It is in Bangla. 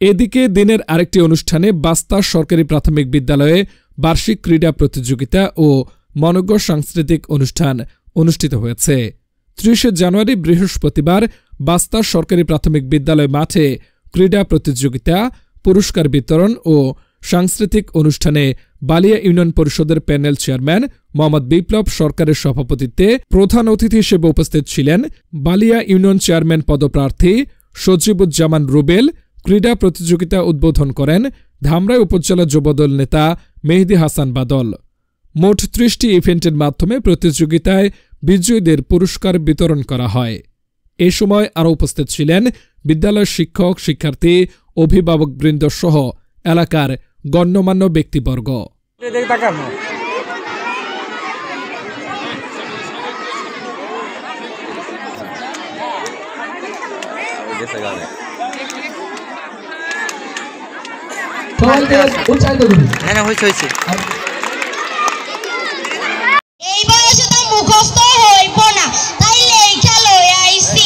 এদিকে দিনের আরেকটি অনুষ্ঠানে বাস্তা সরকারি প্রাথমিক বিদ্যালয়ে বার্ষিক ক্রীড়া প্রতিযোগিতা ও মনোজ্ঞ সাংস্কৃতিক অনুষ্ঠান অনুষ্ঠিত হয়েছে। ৩০ জানুয়ারি বৃহস্পতিবার বাস্তা সরকারি প্রাথমিক বিদ্যালয় মাঠে ক্রীড়া প্রতিযোগিতা, পুরস্কার বিতরণ ও সাংস্কৃতিক অনুষ্ঠানে বালিয়া ইউনিয়ন পরিষদের প্যানেল চেয়ারম্যান মোহাম্মদ বিপ্লব সরকারের সভাপতিত্বে প্রধান অতিথি হিসেবে উপস্থিত ছিলেন বালিয়া ইউনিয়ন চেয়ারম্যান পদপ্রার্থী সজিবুজ্জামান রুবেল। ক্রীড়া প্রতিযোগিতা উদ্বোধন করেন ধামরাই উপজেলা যুবদল নেতা মেহেদী হাসান বাদল। মোট ৩০টি ইভেন্টের মাধ্যমে প্রতিযোগিতায় বিজয়ীদের পুরস্কার বিতরণ করা হয়। এ সময় আরও উপস্থিত ছিলেন বিদ্যালয়ের শিক্ষক, শিক্ষার্থী, অভিভাবকবৃন্দ সহ এলাকার গণ্যমান্য ব্যক্তিবর্গ। এই বয়সে তো মুখস্থ হইব না, তাই এই খেলো আইছি।